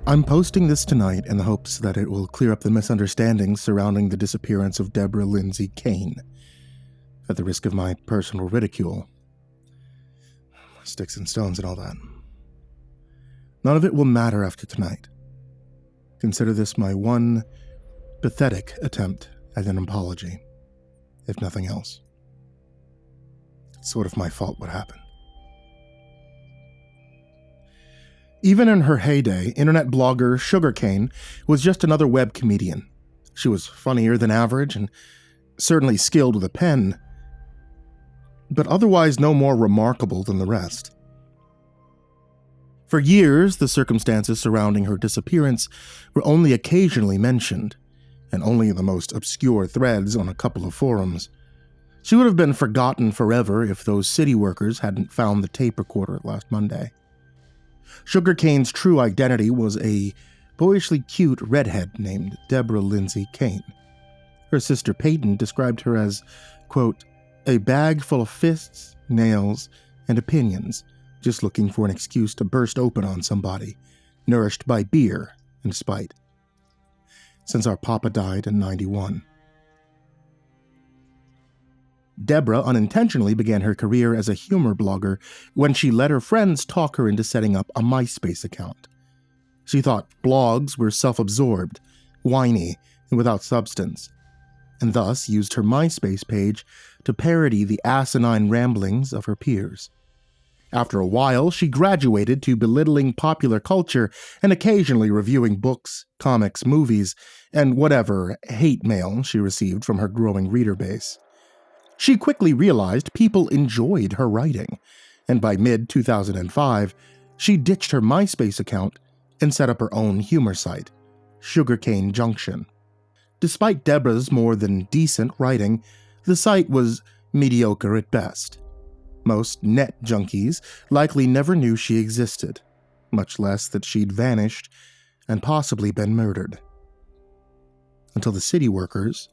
I'm posting this tonight in the hopes that it will clear up the misunderstandings surrounding the disappearance of Deborah Lindsay Kane, at the risk of my personal ridicule. Sticks and stones and all that. None of it will matter after tonight. Consider this my one pathetic attempt at an apology, if nothing else. It's sort of my fault what happened. Even in her heyday, internet blogger Sugarcane was just another web comedian. She was funnier than average and certainly skilled with a pen, but otherwise no more remarkable than the rest. For years, the circumstances surrounding her disappearance were only occasionally mentioned, and only in the most obscure threads on a couple of forums. She would have been forgotten forever if those city workers hadn't found the tape recorder last Monday. Sugarcane's true identity was a boyishly cute redhead named Deborah Lindsay Kane. Her sister Peyton described her as, quote, a bag full of fists, nails, and opinions, just looking for an excuse to burst open on somebody, nourished by beer and spite. Since our papa died in 91. Deborah unintentionally began her career as a humor blogger when she let her friends talk her into setting up a MySpace account. She thought blogs were self-absorbed, whiny, and without substance, and thus used her MySpace page to parody the asinine ramblings of her peers. After a while, she graduated to belittling popular culture and occasionally reviewing books, comics, movies, and whatever hate mail she received from her growing reader base. She quickly realized people enjoyed her writing, and by mid-2005, she ditched her MySpace account and set up her own humor site, Sugarcane Junction. Despite Deborah's more than decent writing, the site was mediocre at best. Most net junkies likely never knew she existed, much less that she'd vanished and possibly been murdered. Until the city workers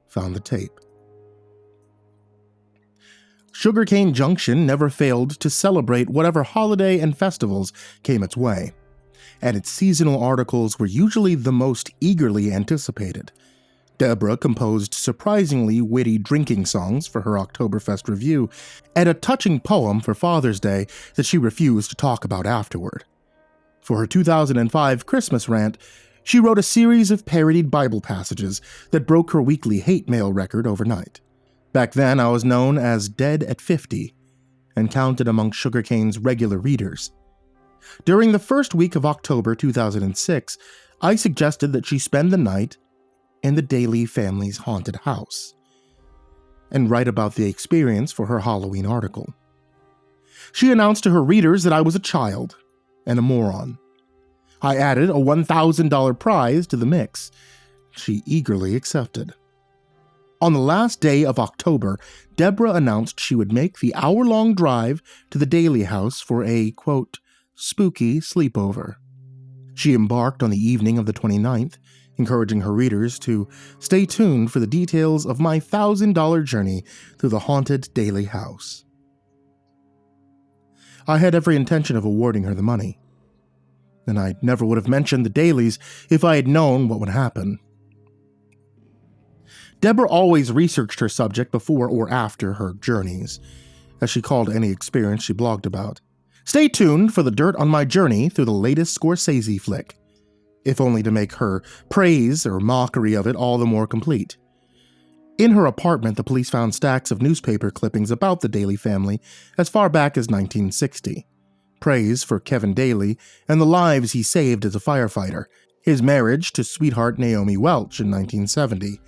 found the tape. Sugarcane Junction never failed to celebrate whatever holiday and festivals came its way, and its seasonal articles were usually the most eagerly anticipated. Deborah composed surprisingly witty drinking songs for her Oktoberfest review, and a touching poem for Father's Day that she refused to talk about afterward. For her 2005 Christmas rant, she wrote a series of parodied Bible passages that broke her weekly hate mail record overnight. Back then, I was known as Dead at 50, and counted among Sugarcane's regular readers. During the first week of October 2006, I suggested that she spend the night in the Daly family's haunted house, and write about the experience for her Halloween article. She announced to her readers that I was a child and a moron. I added a $1,000 prize to the mix. She eagerly accepted. On the last day of October, Deborah announced she would make the hour-long drive to the Daly house for a, quote, spooky sleepover. She embarked on the evening of the 29th, encouraging her readers to stay tuned for the details of my $1,000 journey through the haunted Daly house. I had every intention of awarding her the money, and I never would have mentioned the Dalys if I had known what would happen. Deborah always researched her subject before or after her journeys, as she called any experience she blogged about. Stay tuned for the dirt on my journey through the latest Scorsese flick, if only to make her praise or mockery of it all the more complete. In her apartment, the police found stacks of newspaper clippings about the Daly family as far back as 1960. Praise for Kevin Daly and the lives he saved as a firefighter, his marriage to sweetheart Naomi Welch in 1970,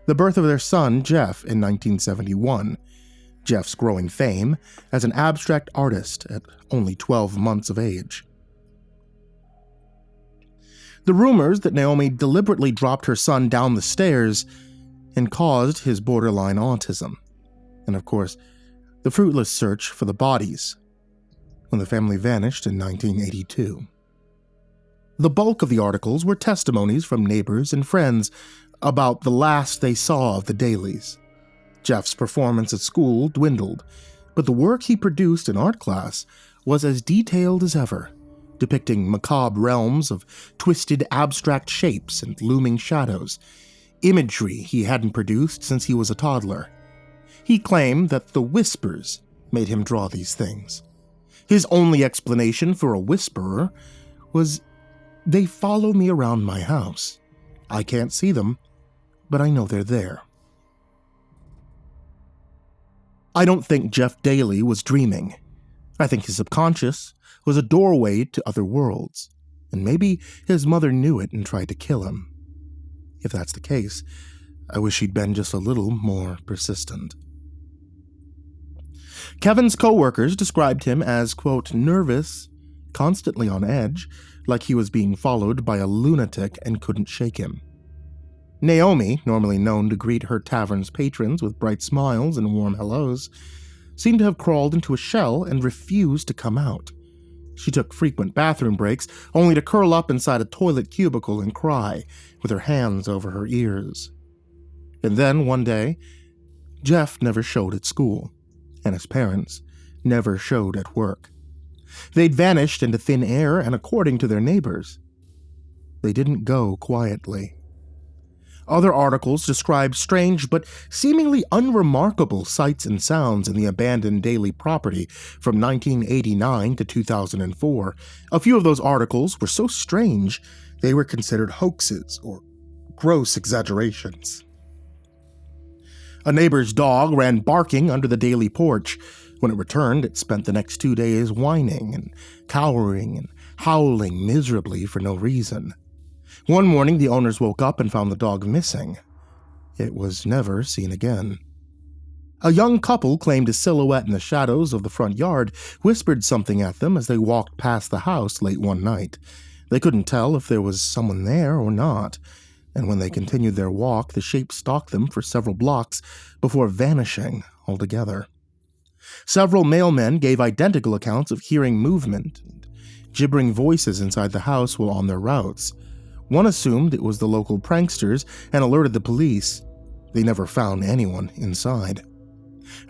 the birth of their son, Jeff, in 1971, Jeff's growing fame as an abstract artist at only 12 months of age. The rumors that Naomi deliberately dropped her son down the stairs and caused his borderline autism, and of course, the fruitless search for the bodies when the family vanished in 1982. The bulk of the articles were testimonies from neighbors and friends about the last they saw of the Dalys. Jeff's performance at school dwindled, but the work he produced in art class was as detailed as ever, depicting macabre realms of twisted abstract shapes and looming shadows, imagery he hadn't produced since he was a toddler. He claimed that the whispers made him draw these things. His only explanation for a whisperer was, "They follow me around my house. I can't see them, but I know they're there." I don't think Jeff Daly was dreaming. I think his subconscious was a doorway to other worlds, and maybe his mother knew it and tried to kill him. If that's the case, I wish he'd been just a little more persistent. Kevin's co-workers described him as, quote, nervous, constantly on edge, like he was being followed by a lunatic and couldn't shake him. Naomi, normally known to greet her tavern's patrons with bright smiles and warm hellos, seemed to have crawled into a shell and refused to come out. She took frequent bathroom breaks, only to curl up inside a toilet cubicle and cry, with her hands over her ears. And then, one day, Jeff never showed at school, and his parents never showed at work. They'd vanished into thin air, and according to their neighbors, they didn't go quietly. Other articles described strange but seemingly unremarkable sights and sounds in the abandoned Daly property from 1989 to 2004. A few of those articles were so strange they were considered hoaxes or gross exaggerations. A neighbor's dog ran barking under the Daly porch. When it returned, it spent the next 2 days whining and cowering and howling miserably for no reason. One morning, the owners woke up and found the dog missing. It was never seen again. A young couple claimed a silhouette in the shadows of the front yard whispered something at them as they walked past the house late one night. They couldn't tell if there was someone there or not, and when they continued their walk, the shape stalked them for several blocks before vanishing altogether. Several mailmen gave identical accounts of hearing movement and gibbering voices inside the house while on their routes. One assumed it was the local pranksters and alerted the police. They never found anyone inside.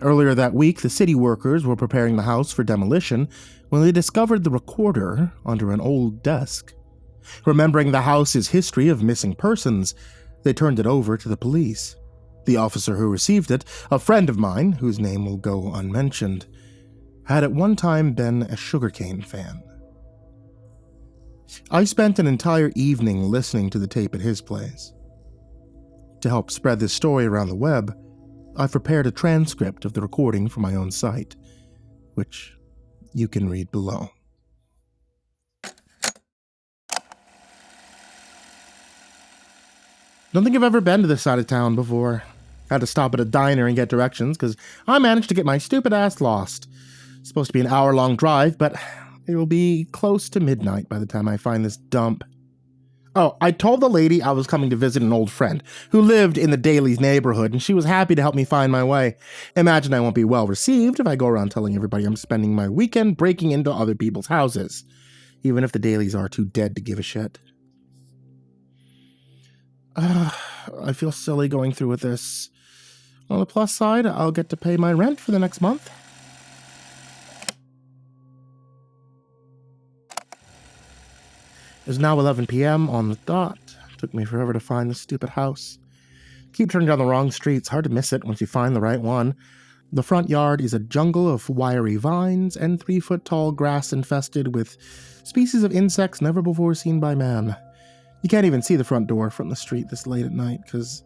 Earlier that week, the city workers were preparing the house for demolition when they discovered the recorder under an old desk. Remembering the house's history of missing persons, they turned it over to the police. The officer who received it, a friend of mine, whose name will go unmentioned, had at one time been a sugarcane fan. I spent an entire evening listening to the tape at his place. To help spread this story around the web, I've prepared a transcript of the recording for my own site, which you can read below. Don't think I've ever been to this side of town before. Had to stop at a diner and get directions because I managed to get my stupid ass lost. It's supposed to be an hour-long drive, but it will be close to midnight by the time I find this dump. Oh, I told the lady I was coming to visit an old friend who lived in the Daly's neighborhood, and she was happy to help me find my way. Imagine I won't be well received if I go around telling everybody I'm spending my weekend breaking into other people's houses, even if the Dalys are too dead to give a shit. I feel silly going through with this. On the plus side, I'll get to pay my rent for the next month. It's now 11 p.m. on the dot. It took me forever to find this stupid house. Keep turning down the wrong street. It's hard to miss it once you find the right one. The front yard is a jungle of wiry vines and 3-foot-tall grass infested with species of insects never before seen by man. You can't even see the front door from the street this late at night because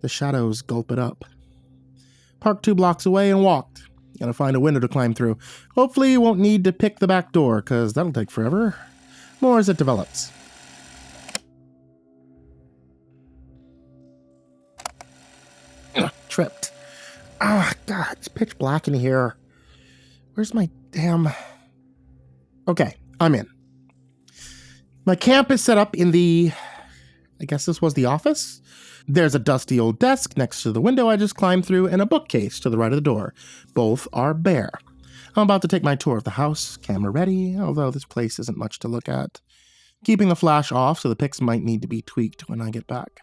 the shadows gulp it up. Parked 2 blocks away and walked. Gotta find a window to climb through. Hopefully you won't need to pick the back door because that'll take forever. More as it develops. Tripped. God, it's pitch black in here. Where's my damn... Okay, I'm in. My camp is set up in the... I guess this was the office? There's a dusty old desk next to the window I just climbed through and a bookcase to the right of the door. Both are bare. I'm about to take my tour of the house, camera ready, although this place isn't much to look at. Keeping the flash off so the pics might need to be tweaked when I get back.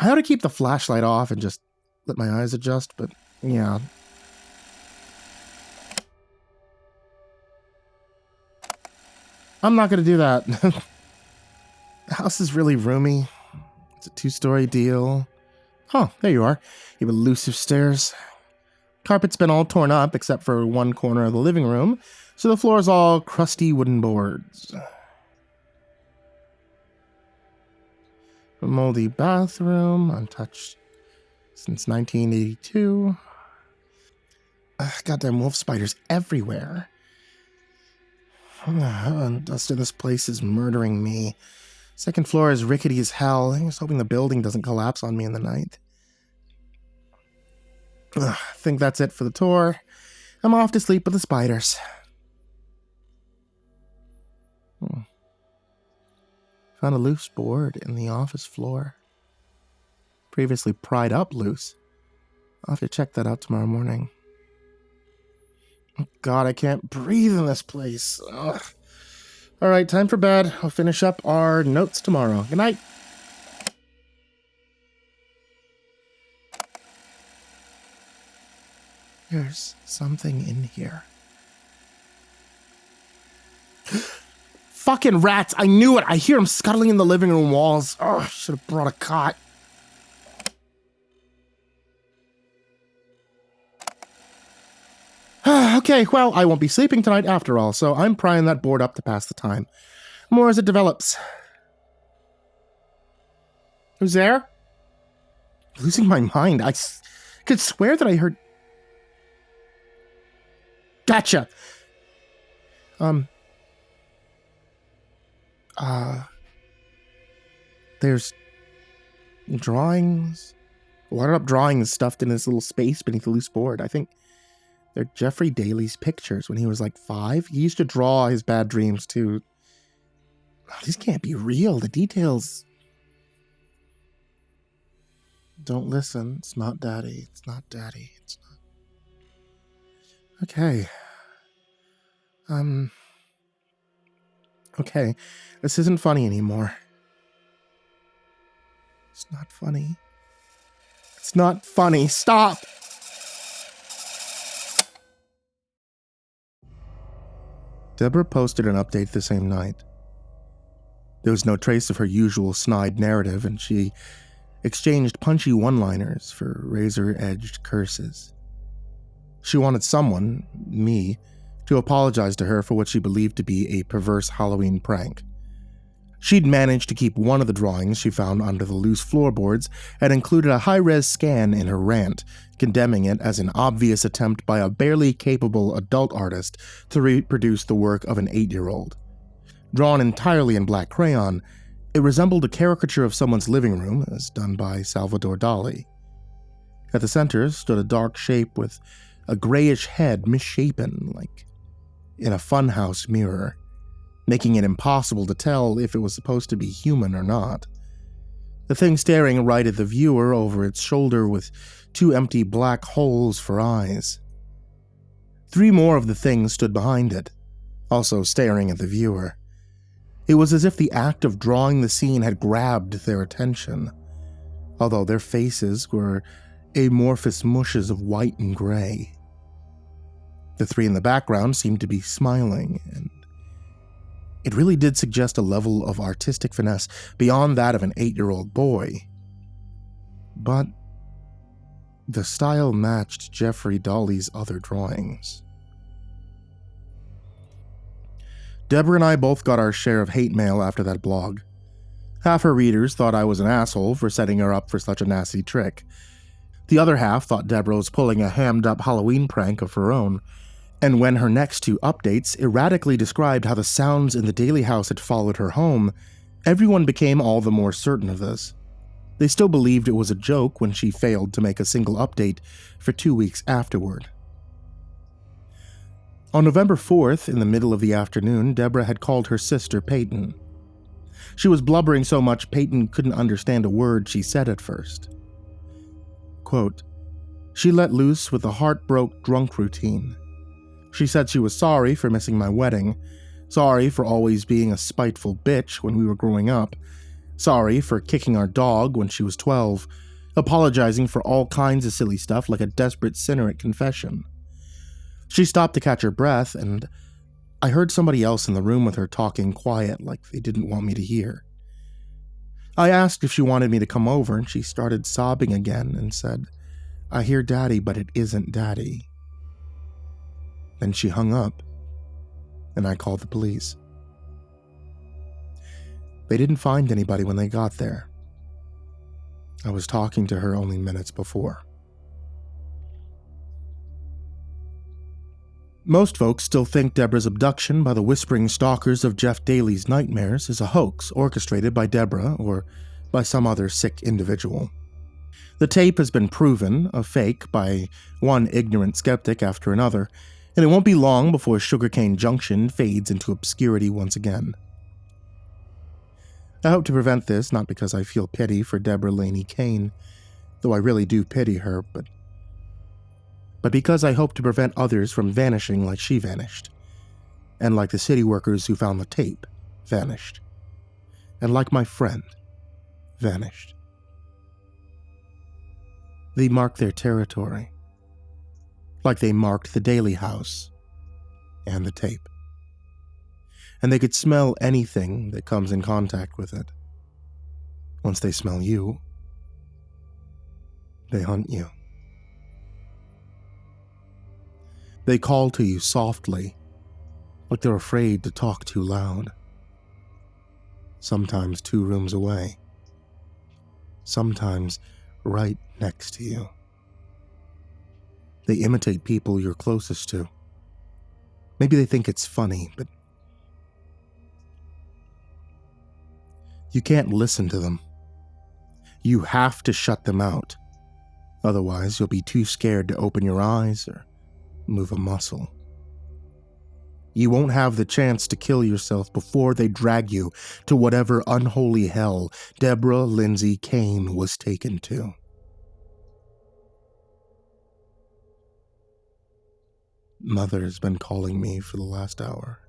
I ought to keep the flashlight off and just let my eyes adjust, but yeah. I'm not going to do that. The house is really roomy. It's a 2-story deal. Oh, there you are. You have elusive stairs. Carpet's been all torn up except for one corner of the living room, so the floor is all crusty wooden boards. A moldy bathroom, untouched since 1982. Goddamn wolf spiders everywhere. The dust of this place is murdering me. Second floor is rickety as hell. I'm just hoping the building doesn't collapse on me in the night. I think that's it for the tour. I'm off to sleep with the spiders. Found a loose board in the office floor. Previously pried up loose. I'll have to check that out tomorrow morning. Oh God, I can't breathe in this place. Ugh. All right, time for bed. I'll finish up our notes tomorrow. Good night. There's something in here. Fucking rats! I knew it! I hear them scuttling in the living room walls. Oh, I should have brought a cot. Okay, well, I won't be sleeping tonight after all, so I'm prying that board up to pass the time. More as it develops. Who's there? Losing my mind. I could swear that I heard... Gotcha! There's drawings. Watered up drawings stuffed in this little space beneath the loose board. I think they're Jeffrey Daly's pictures when he was like 5. He used to draw his bad dreams too. Oh, these can't be real. The details... Don't listen. It's not Daddy. It's not Daddy. It's not... Okay. Okay. This isn't funny anymore. It's not funny. It's not funny. Stop! Deborah posted an update the same night. There was no trace of her usual snide narrative, and she exchanged punchy one-liners for razor-edged curses. She wanted someone, me, to apologize to her for what she believed to be a perverse Halloween prank. She'd managed to keep one of the drawings she found under the loose floorboards and included a high-res scan in her rant, condemning it as an obvious attempt by a barely capable adult artist to reproduce the work of an 8-year-old. Drawn entirely in black crayon, it resembled a caricature of someone's living room, as done by Salvador Dali. At the center stood a dark shape with a grayish head misshapen, like in a funhouse mirror, making it impossible to tell if it was supposed to be human or not. The thing staring right at the viewer over its shoulder with 2 empty black holes for eyes. 3 more of the things stood behind it, also staring at the viewer. It was as if the act of drawing the scene had grabbed their attention, although their faces were amorphous mushes of white and gray. The 3 in the background seemed to be smiling, and it really did suggest a level of artistic finesse beyond that of an 8-year-old boy. But the style matched Jeffrey Dali's other drawings. Deborah and I both got our share of hate mail after that blog. Half her readers thought I was an asshole for setting her up for such a nasty trick. The other half thought Deborah was pulling a hammed-up Halloween prank of her own, and when her next 2 updates erratically described how the sounds in the Daly house had followed her home, everyone became all the more certain of this. They still believed it was a joke when she failed to make a single update for 2 weeks afterward. On November 4th, in the middle of the afternoon, Deborah had called her sister Peyton. She was blubbering so much Peyton couldn't understand a word she said at first. Quote, "She let loose with a heart-broke drunk routine. She said she was sorry for missing my wedding, sorry for always being a spiteful bitch when we were growing up, sorry for kicking our dog when she was 12, apologizing for all kinds of silly stuff like a desperate sinner at confession. She stopped to catch her breath, and I heard somebody else in the room with her talking quiet like they didn't want me to hear. I asked if she wanted me to come over, and she started sobbing again and said, "I hear Daddy, but it isn't Daddy." Then she hung up, and I called the police. They didn't find anybody when they got there. I was talking to her only minutes before. Most folks still think Deborah's abduction by the whispering stalkers of Jeff Daly's nightmares is a hoax orchestrated by Deborah or by some other sick individual. The tape has been proven a fake by one ignorant skeptic after another, and it won't be long before Sugarcane Junction fades into obscurity once again. I hope to prevent this, not because I feel pity for Deborah Laney Kane, though I really do pity her, but because I hope to prevent others from vanishing like she vanished, and like the city workers who found the tape vanished, and like my friend vanished. They marked their territory, like they marked the Daly house and the tape. And they could smell anything that comes in contact with it. Once they smell you, they hunt you. They call to you softly, like they're afraid to talk too loud. Sometimes 2 rooms away. Sometimes right next to you. They imitate people you're closest to. Maybe they think it's funny, but you can't listen to them. You have to shut them out. Otherwise, you'll be too scared to open your eyes or move a muscle. You won't have the chance to kill yourself before they drag you to whatever unholy hell Deborah Lindsay Kane was taken to. Mother's been calling me for the last hour.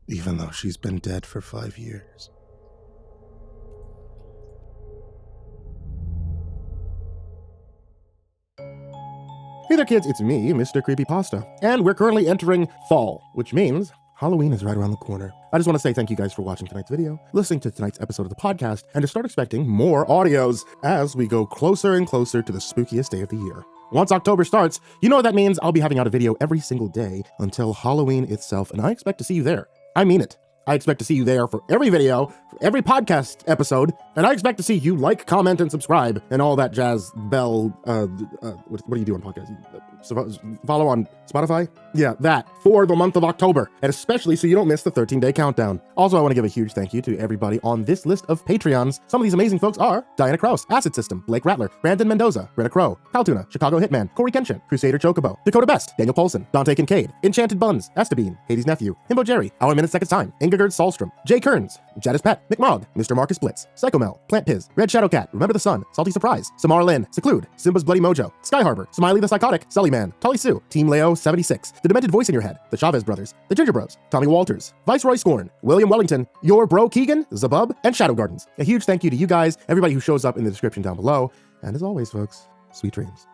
Even though she's been dead for 5 years. Hey there kids, it's me, MrCreepyPasta, and we're currently entering fall, which means Halloween is right around the corner. I just want to say thank you guys for watching tonight's video, listening to tonight's episode of the podcast, and to start expecting more audios as we go closer and closer to the spookiest day of the year. Once October starts, you know what that means. I'll be having out a video every single day until Halloween itself, and I expect to see you there. I mean it. I expect to see you there for every video, for every podcast episode, and I expect to see you like, comment, and subscribe, and all that jazz bell, what do you do on podcasts? Follow on Spotify? Yeah, that, for the month of October, and especially so you don't miss the 13-day countdown. Also, I want to give a huge thank you to everybody on this list of Patreons. Some of these amazing folks are Diana Kraus, AcidSystem, Blake Rattler, Brandon Mendoza, Brenna Caltuna, ChicagoHitman, CoryxKenshin, CrusaderChocobo, Dakota Best, Daniel Poulsen, Dante Kinkade, Enchanted Buns, Estebean, Hades' Nephew, himbojerry, Our Minute Seconds Time, Ingegerd Solstrom, Jay Kearns, Jadis Pet, McMog, Mr. Marcus Blitz, Psychomel, Plant Piz, Red Shadow Cat, Remember the Sun, Salty Surprise, Samara Lynn, Seclude, Simba's Bloody Mojo, Sky Harbor, Smiley the Psychotic, Sully Man, Tully Sue, Team Leo 76, The Demented Voice in Your Head, The Chavez Brothers, The Ginger Bros, Tommy Walters, Viceroy Scorn, William Wellington, Your Bro Keegan, Zabub, and Shadow Gardens. A huge thank you to you guys, everybody who shows up in the description down below, and as always folks, sweet dreams.